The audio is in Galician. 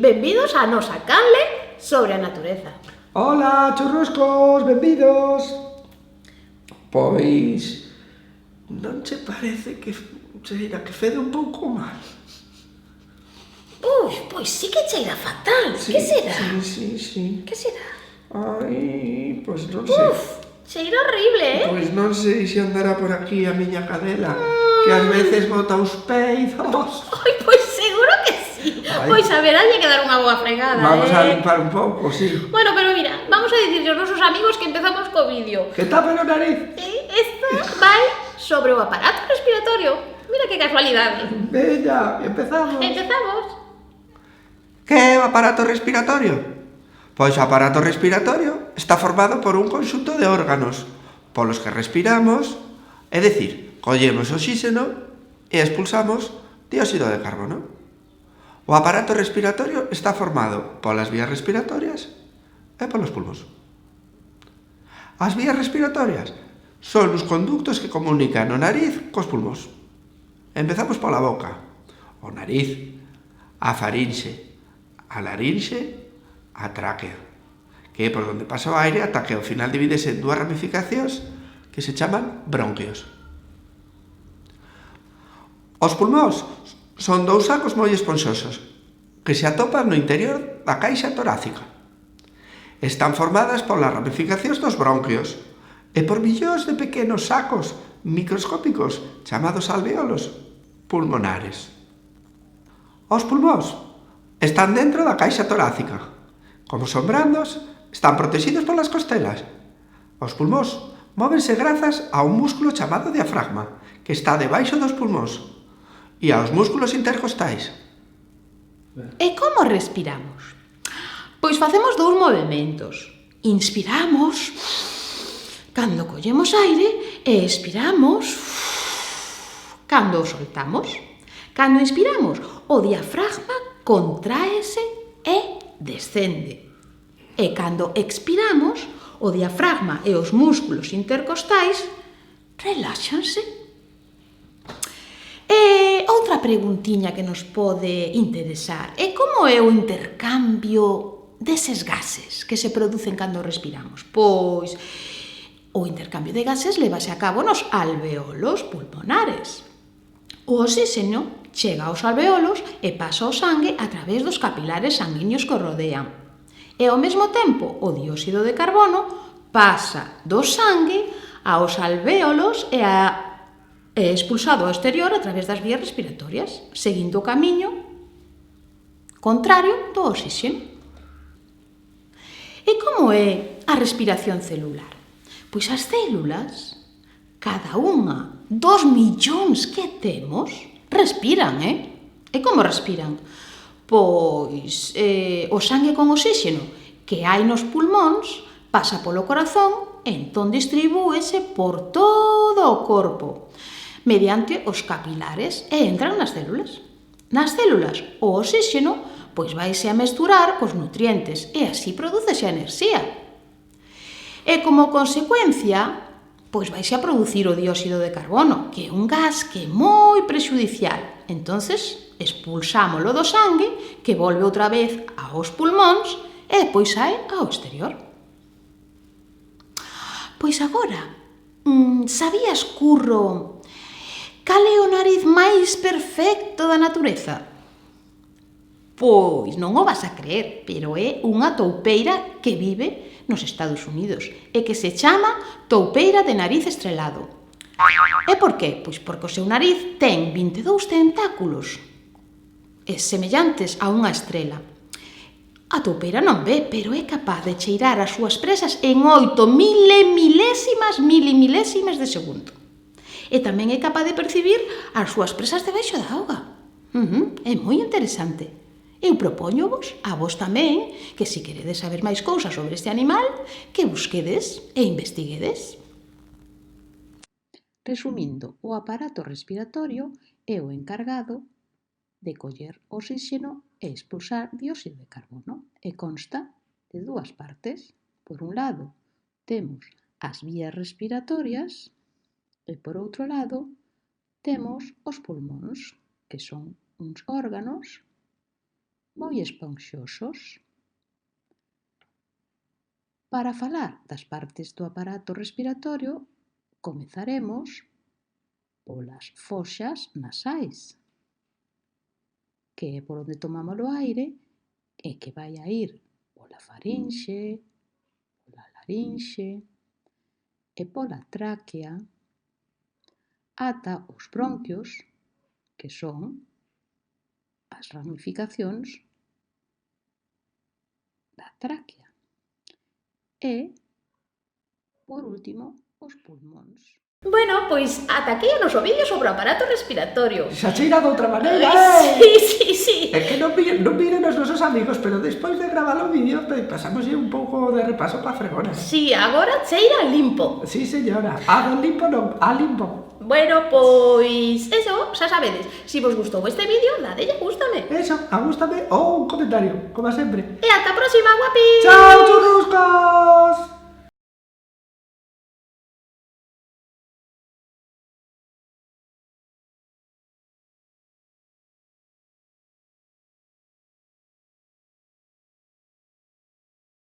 benvidos á nosa canle sobre a natureza. Ola, churruscos, benvidos. Pois, non che parece que cheira que fede un pouco mal? Pois sí que cheira fatal. Sí, Que será? Sí. Que será? Ai, pois non sei. Cheira horrible, Pois non sei se andará por aquí a miña cadela, que ás veces bota os peizos. Ai, pois seguro que sí. Ai. Pois a ver, hai que dar unha boa fregada, Vamos a limpar un pouco, sí. Bueno, pero mira, vamos a dicirlle aos nosos amigos que empezamos co vídeo. Que tapa no nariz. Esta vai sobre o aparato respiratorio. Mira que casualidade. Veña, empezamos. Empezamos. Que é o aparato respiratorio? Pois o aparato respiratorio está formado por un conxunto de órganos polos que respiramos, é dicir, collemos oxígeno e expulsamos dióxido de carbono. O aparato respiratorio está formado polas vías respiratorias e polos pulmóns. As vías respiratorias son os conductos que comunican o nariz cos pulmóns. Empezamos pola boca, o nariz, a farinxe, a larinxe, a tráquea, que é por onde pasa o aire ata que ao final divídese en dúas ramificacións que se chaman bronquios. Os pulmóns son dous sacos moi esponxosos que se atopan no interior da caixa torácica. Están formadas polas ramificacións dos bronquios e por millóns de pequenos sacos microscópicos chamados alvéolos pulmonares. Os pulmóns están dentro da caixa torácica. Como son brandos, están protegidos polas costelas. Os pulmóns móvense grazas a un músculo chamado diafragma, que está debaixo dos pulmóns, e aos músculos intercostais. E como respiramos? Pois facemos dous movementos. Inspiramos cando collemos aire e expiramos cando o soltamos. Cando inspiramos, o diafragma contráese e descende. E cando expiramos, o diafragma e os músculos intercostais reláxanse. E outra preguntiña que nos pode interesar é como é o intercambio deses gases que se producen cando respiramos. Pois o intercambio de gases levase a cabo nos alvéolos pulmonares. O oxígeno chega aos alvéolos e pasa ao sangue a través dos capilares sanguíneos que o rodean. E ao mesmo tempo, o dióxido de carbono pasa do sangue aos alvéolos e é expulsado ao exterior a través das vías respiratorias, seguindo o camiño contrario do oxígeno. E como é a respiración celular? Pois as células, cada unha dos millóns que temos, respiran, E como respiran? Pois o sangue con oxígeno que hai nos pulmóns pasa polo corazón e entón distribúese por todo o corpo mediante os capilares e entran nas células. Nas células o oxígeno pois vaise a mesturar cos nutrientes e así prodúcese a enerxía. E como consecuencia, pois vaise a producir o dióxido de carbono, que é un gas que é moi prexudicial. Entonces, expulsámolo do sangue, que volve outra vez aos pulmóns e depois sae ao exterior. Pois agora, sabías, Curro, cal é o nariz máis perfecto da natureza? Pois non o vas a creer, pero é unha toupeira que vive nos Estados Unidos e que se chama toupeira de nariz estrelado. E por qué? Pois porque o seu nariz ten 22 tentáculos semellantes a unha estrela. A toupeira non ve, pero é capaz de cheirar as súas presas en 8 milésimas de segundo. E tamén é capaz de percibir as súas presas debaixo da auga. É moi interesante. Eu propóñovos, a vos tamén, que se queredes saber máis cousas sobre este animal, que busquedes e investiguedes. Resumindo, o aparato respiratorio é o encargado de coller oxígeno e expulsar dióxido de carbono e consta de dúas partes. Por un lado, temos as vías respiratorias e por outro lado, temos os pulmóns, que son uns órganos moi esponxosos. Para falar das partes do aparato respiratorio, comezaremos polas foxas nasais, que é por onde tomamos o aire e que vai a ir pola farinxe, pola larinxe e pola tráquea ata os bronquios, que son as ramificacións da tráquea. E, por último, os pulmóns. Bueno, pois ata aquí o noso vídeo sobre o aparato respiratorio. Xa cheira doutra maneira, Sí. É que non miren os nosos amigos, pero despois de gravar o vídeo pasamos un pouco de repaso pa fregona. Sí, agora cheira limpo. Sí, señora, a limpo non, a limpo. Bueno, pois eso, xa sabedes. Si vos gustou este vídeo, dadelle gústame. Eso, a gústame ou un comentario, como sempre. E ata a próxima, guapis! Chao, churruscos!